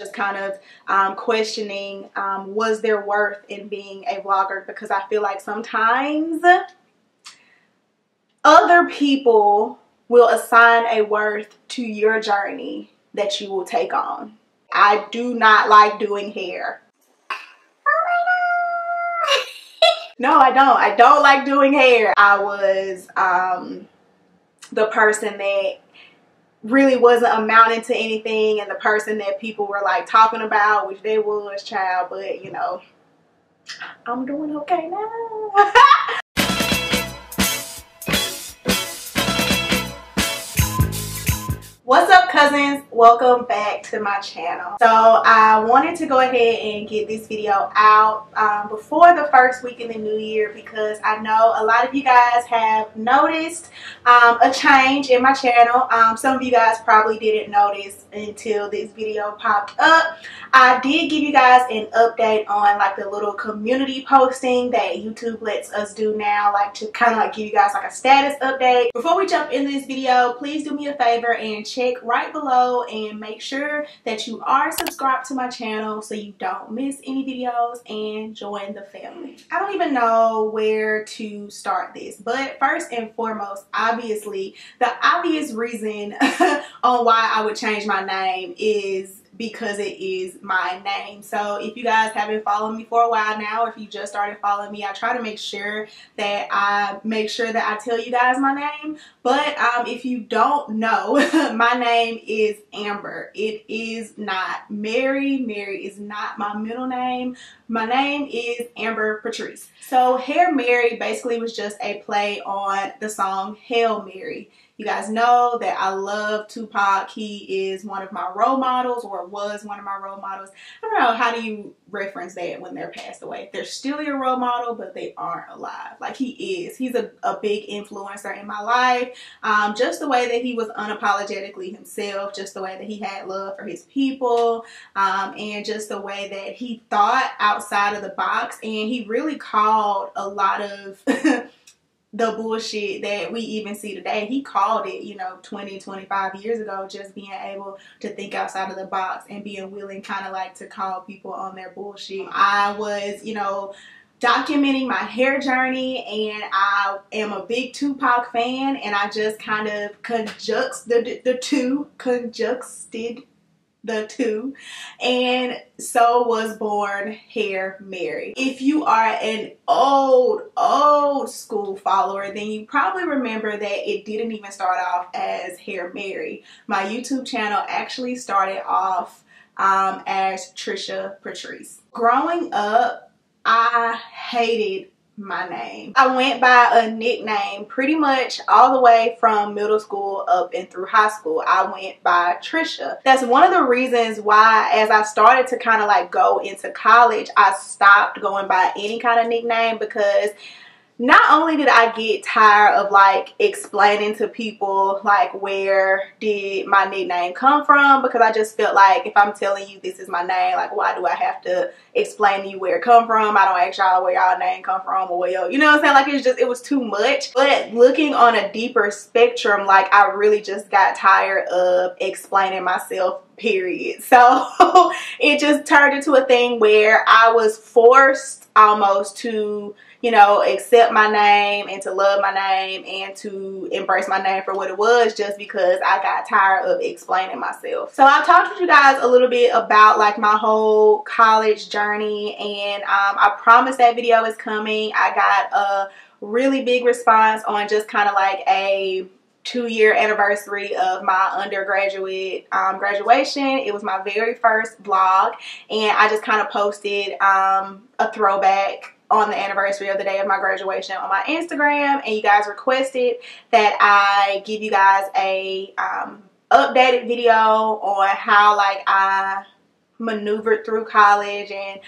Just kind of questioning was there worth in being a vlogger, because I feel like sometimes other people will assign a worth to your journey that you will take on. I do not like doing hair. No, I don't. I don't like doing hair. I was the person that really wasn't amounting to anything, and the person that people were like talking about, which they was, child, but you know, I'm doing okay now. What's up, cousins? Welcome back to my channel. So I wanted to go ahead and get this video out before the first week in the new year, because I know a lot of you guys have noticed a change in my channel. Some of you guys probably didn't notice until this video popped up. I did give you guys an update on like the little community posting that YouTube lets us do now, like to kind of like give you guys like a status update. Before we jump into this video, please do me a favor and check right below and make sure that you are subscribed to my channel so you don't miss any videos, and join the family. I don't even know where to start this, but first and foremost, obviously the obvious reason on why I would change my name is because it is my name. So if you guys haven't followed me for a while now, or if you just started following me, I try to make sure that I tell you guys my name. But if you don't know, my name is Amber. It is not Mary. Mary is not my middle name. My name is Amber Patrice. So Hair Mary basically was just a play on the song Hail Mary. You guys know that I love Tupac. He is one of my role models, or was one of my role models. I don't know, how do you reference that when they're passed away? They're still your role model, but they aren't alive. Like he is. He's a big influencer in my life. Just the way that he was unapologetically himself, just the way that he had love for his people, and just the way that he thought outside of the box. And he really called a lot of the bullshit that we even see today. He called it, you know, 20-25 years ago, just being able to think outside of the box and being willing kind of like to call people on their bullshit. I was, you know, documenting my hair journey, and I am a big Tupac fan, and I just kind of conjuxted the two, and so was born Hair Mary. If you are an old school follower, then you probably remember that it didn't even start off as Hair Mary. My YouTube channel actually started off as Trisha Patrice. Growing up, I hated my name. I went by a nickname pretty much all the way from middle school up and through high school. I went by Trisha. That's one of the reasons why, as I started to kind of like go into college, I stopped going by any kind of nickname, because not only did I get tired of like explaining to people like where did my nickname come from, because I just felt like if I'm telling you this is my name, like why do I have to explain to you where it come from? I don't ask y'all where y'all name come from, or where you know what I'm saying? Like it was too much. But looking on a deeper spectrum, like I really just got tired of explaining myself, period. So it just turned into a thing where I was forced almost to, you know, accept my name and to love my name and to embrace my name for what it was, just because I got tired of explaining myself. So I've talked with you guys a little bit about like my whole college journey, and I promise that video is coming. I got a really big response on just kind of like a 2-year anniversary of my undergraduate graduation. It was my very first vlog, and I just kind of posted a throwback on the anniversary of the day of my graduation on my Instagram, and you guys requested that I give you guys a updated video on how like I maneuvered through college and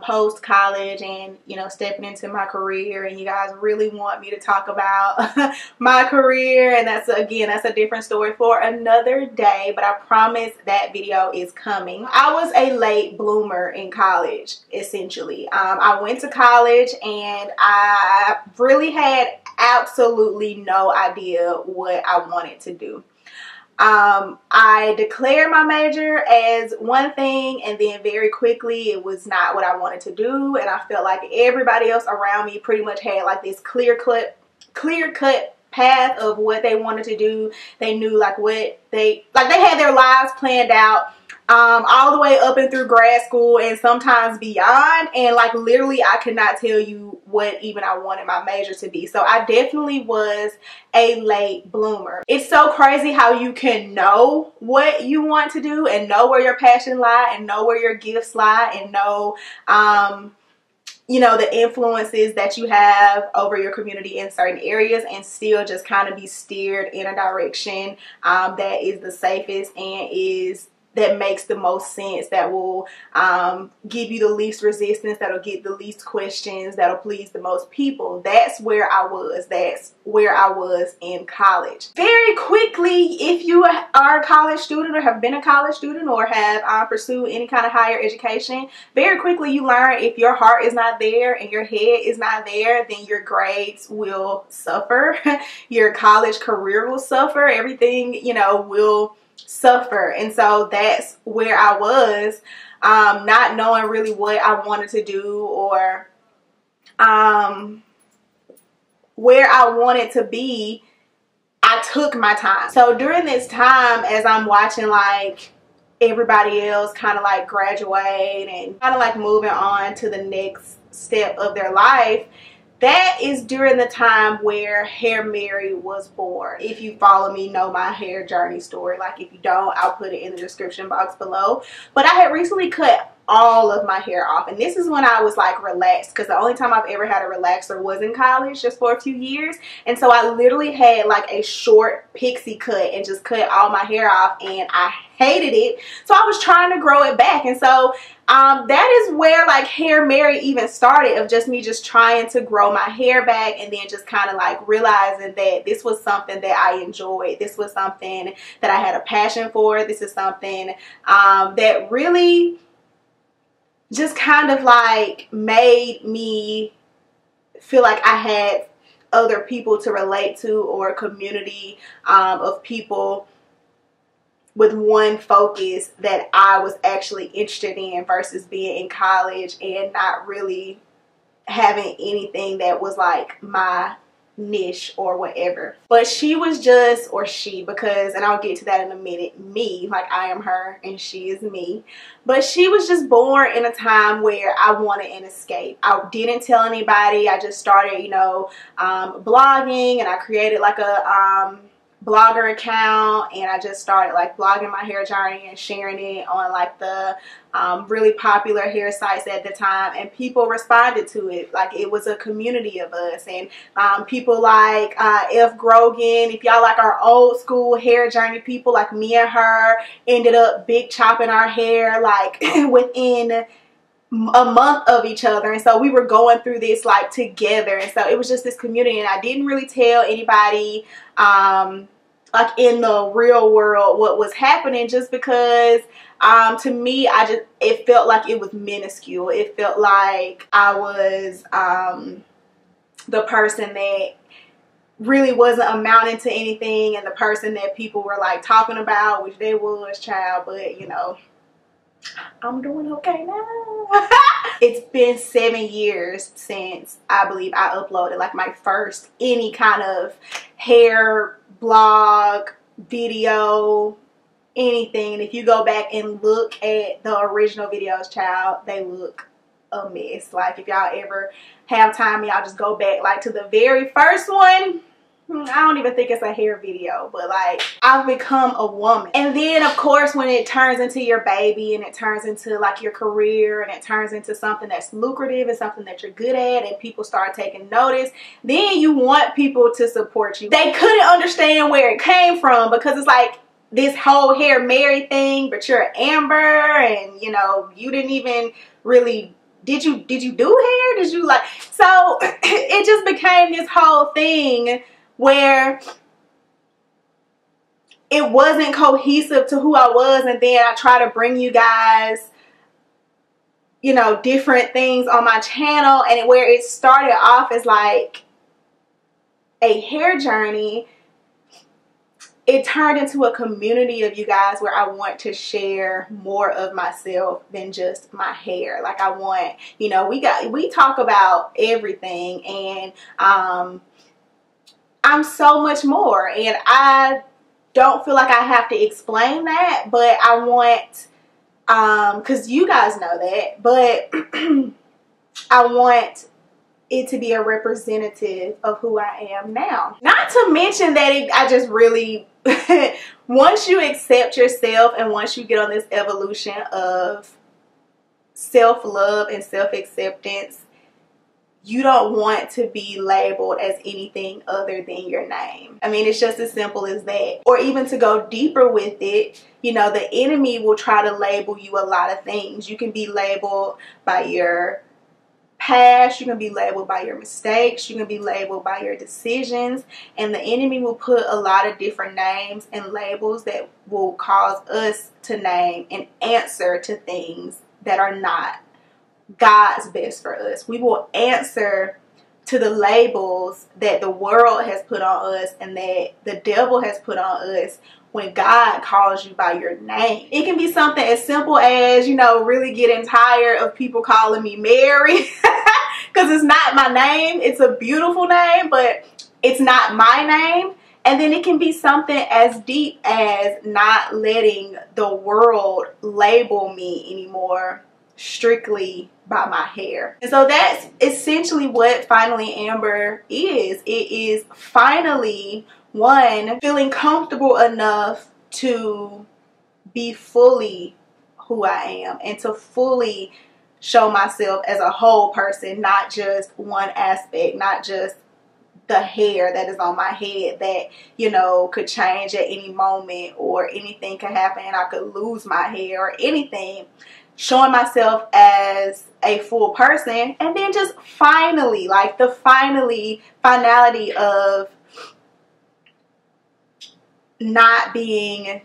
post college, and you know, stepping into my career. And you guys really want me to talk about my career, and that's a different story for another day, but I promise that video is coming. I was a late bloomer in college, essentially. I went to college and I really had absolutely no idea what I wanted to do. I declared my major as one thing, and then very quickly it was not what I wanted to do, and I felt like everybody else around me pretty much had like this clear-cut path of what they wanted to do. They knew like what they had their lives planned out, all the way up and through grad school and sometimes beyond, and like literally I could not tell you what even I wanted my major to be. So I definitely was a late bloomer. It's so crazy how you can know what you want to do and know where your passion lie and know where your gifts lie and know you know, the influences that you have over your community in certain areas, and still just kind of be steered in a direction that is the safest and that makes the most sense, that will give you the least resistance, that'll get the least questions, that'll please the most people. That's where I was. That's where I was in college. Very quickly, if you are a college student or have been a college student or have pursued any kind of higher education, very quickly you learn if your heart is not there and your head is not there, then your grades will suffer. Your college career will suffer. Everything, you know, will suffer. And so that's where I was, not knowing really what I wanted to do or where I wanted to be. I took my time. So during this time, as I'm watching like everybody else kind of like graduate and kind of like moving on to the next step of their life, that is during the time where Hair Mary was born. If you follow me, know my hair journey story. Like if you don't, I'll put it in the description box below. But I had recently cut all of my hair off, and this is when I was like relaxed, because the only time I've ever had a relaxer was in college, just for a few years. And so I literally had like a short pixie cut and just cut all my hair off, and I hated it. So I was trying to grow it back. And so that is where like Hair Mary even started, of just me just trying to grow my hair back, and then just kind of like realizing that this was something that I enjoyed. This was something that I had a passion for. This is something that really just kind of like made me feel like I had other people to relate to, or a community of people with one focus that I was actually interested in, versus being in college and not really having anything that was like my niche or whatever. But she was just, or she, because, and I'll get to that in a minute, me, like I am her and she is me. But she was just born in a time where I wanted an escape. I didn't tell anybody. I just started, you know, blogging, and I created like a blogger account, and I just started like blogging my hair journey and sharing it on like the really popular hair sites at the time, and people responded to it. Like it was a community of us, and people like F. Grogan, if y'all like our old school hair journey people, like me and her ended up big chopping our hair like within a month of each other. And so we were going through this like together, and so it was just this community, and I didn't really tell anybody like in the real world what was happening, just because to me it felt like it was minuscule. It felt like I was the person that really wasn't amounting to anything, and the person that people were like talking about, which they was, child. But you know, I'm doing okay now. It's been 7 years since I believe I uploaded like my first any kind of hair blog, video, anything. And if you go back and look at the original videos, child, they look a mess. Like if y'all ever have time, y'all just go back like to the very first one. I don't even think it's a hair video, but like I've become a woman. And then of course when it turns into your baby, and it turns into like your career, and it turns into something that's lucrative and something that you're good at, and people start taking notice, then you want people to support you. They couldn't understand where it came from, because it's like this whole Hair Mary thing, but you're Amber, and you know, you didn't even really, did you do hair? Did you like, so it just became this whole thing where it wasn't cohesive to who I was. And then I try to bring you guys, you know, different things on my channel, and where it started off as like a hair journey, it turned into a community of you guys where I want to share more of myself than just my hair. Like I want, you know, we talk about everything, and I'm so much more, and I don't feel like I have to explain that, but I want, because you guys know that, but I want it to be a representative of who I am now. Not to mention that I just really, once you accept yourself and once you get on this evolution of self-love and self-acceptance, you don't want to be labeled as anything other than your name. I mean, it's just as simple as that. Or even to go deeper with it, you know, the enemy will try to label you a lot of things. You can be labeled by your past, you can be labeled by your mistakes, you can be labeled by your decisions, and the enemy will put a lot of different names and labels that will cause us to name and answer to things that are not God's best for us. We will answer to the labels that the world has put on us and that the devil has put on us when God calls you by your name. It can be something as simple as, you know, really getting tired of people calling me Mary because it's not my name. It's a beautiful name, but it's not my name. And then it can be something as deep as not letting the world label me anymore strictly by my hair. And so that's essentially what Finally Amber is. It is finally, one, feeling comfortable enough to be fully who I am and to fully show myself as a whole person, not just one aspect, not just the hair that is on my head that, you know, could change at any moment, or anything could happen and I could lose my hair or anything. Showing myself as a full person, and then just finally, like the finality of not being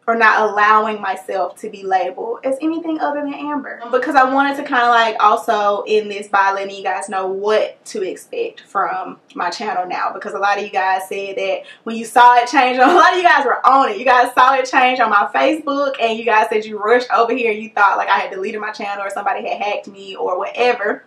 or not allowing myself to be labeled as anything other than Amber. Because I wanted to kind of like also in this by letting you guys know what to expect from my channel now, because a lot of you guys said that when you saw it change, a lot of you guys were on it. You guys saw it change on my Facebook, and you guys said you rushed over here and you thought like I had deleted my channel or somebody had hacked me or whatever.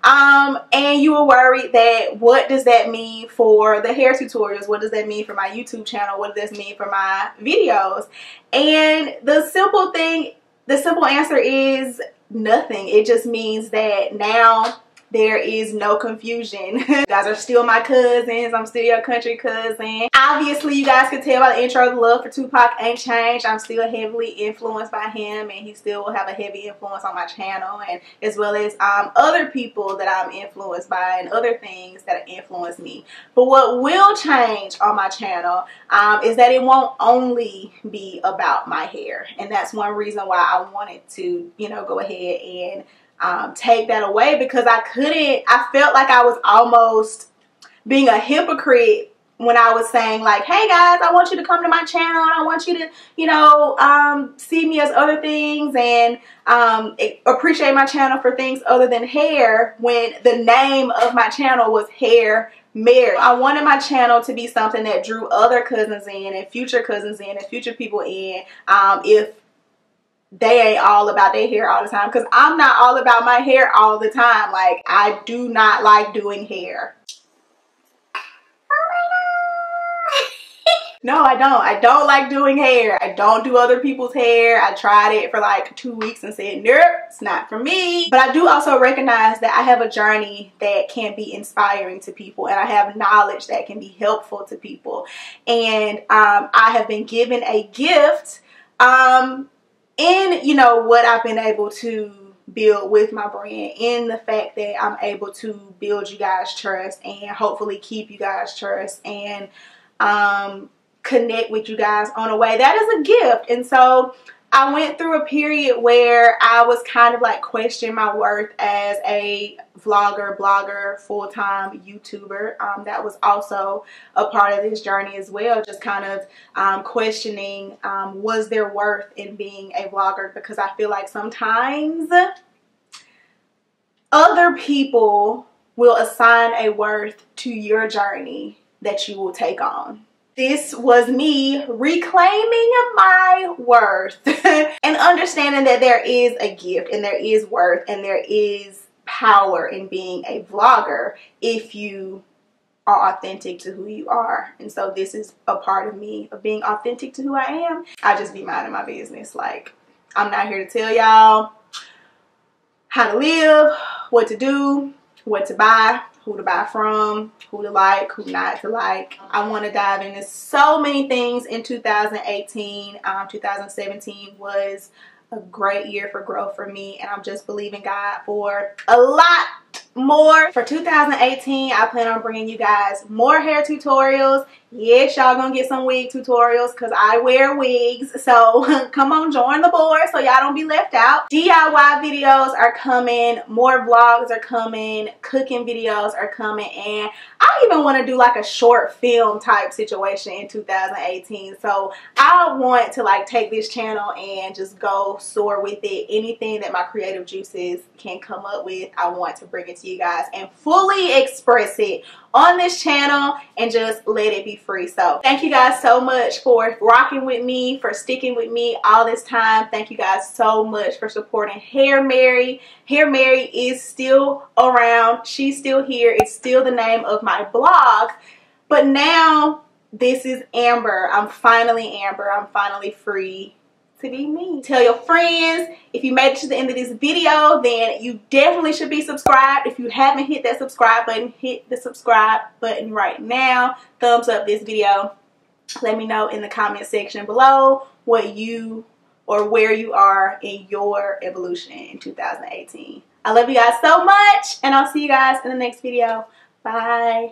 And you were worried that what does that mean for the hair tutorials? What does that mean for my YouTube channel? What does this mean for my videos? And the simple answer is nothing. It just means that now there is no confusion. You guys are still my cousins. I'm still your country cousin. Obviously, you guys can tell by the intro, the love for Tupac ain't changed. I'm still heavily influenced by him, and he still will have a heavy influence on my channel, and as well as other people that I'm influenced by and other things that influence me. But what will change on my channel is that it won't only be about my hair, and that's one reason why I wanted to, you know, go ahead and take that away, because I felt like I was almost being a hypocrite when I was saying like, hey guys, I want you to come to my channel and I want you to, you know, see me as other things and appreciate my channel for things other than hair, when the name of my channel was Hair Mary. I wanted my channel to be something that drew other cousins in and future cousins in and future people in, if they ain't all about their hair all the time, because I'm not all about my hair all the time. Like, I do not like doing hair. No, I don't. I don't like doing hair. I don't do other people's hair. I tried it for like 2 weeks and said, nope, it's not for me. But I do also recognize that I have a journey that can be inspiring to people, and I have knowledge that can be helpful to people. And I have been given a gift in, you know, what I've been able to build with my brand, in the fact that I'm able to build you guys trust and hopefully keep you guys trust and connect with you guys on a way that is a gift. And so I went through a period where I was kind of like questioning my worth as a vlogger, blogger, full-time YouTuber. That was also a part of this journey as well. Just kind of questioning, was there worth in being a vlogger? Because I feel like sometimes other people will assign a worth to your journey that you will take on. This was me reclaiming my worth and understanding that there is a gift and there is worth and there is power in being a vlogger if you are authentic to who you are. And so this is a part of me, of being authentic to who I am. I just be minding my business. Like, I'm not here to tell y'all how to live, what to do, what to buy, who to buy from, who to like, who not to like. I want to dive into so many things in 2018. 2017 was a great year for growth for me, and I'm just believing God for a lot more. For 2018, I plan on bringing you guys more hair tutorials. Yes, y'all gonna get some wig tutorials because I wear wigs. So come on, join the board so y'all don't be left out. DIY videos are coming. More vlogs are coming. Cooking videos are coming. And I even want to do like a short film type situation in 2018. So I want to like take this channel and just go soar with it. Anything that my creative juices can come up with, I want to bring it to you guys and fully express it on this channel and just let it be free. So thank you guys so much for rocking with me, for sticking with me all this time. Thank you guys so much for supporting Hair Mary. Hair Mary is still around. She's still here. It's still the name of my blog, but now this is Amber. I'm finally Amber. I'm finally free to be me. Tell your friends. If you made it to the end of this video, then you definitely should be subscribed. If you haven't hit that subscribe button, hit the subscribe button right now. Thumbs up this video. Let me know in the comment section below what you or where you are in your evolution in 2018. I love you guys so much, and I'll see you guys in the next video. Bye.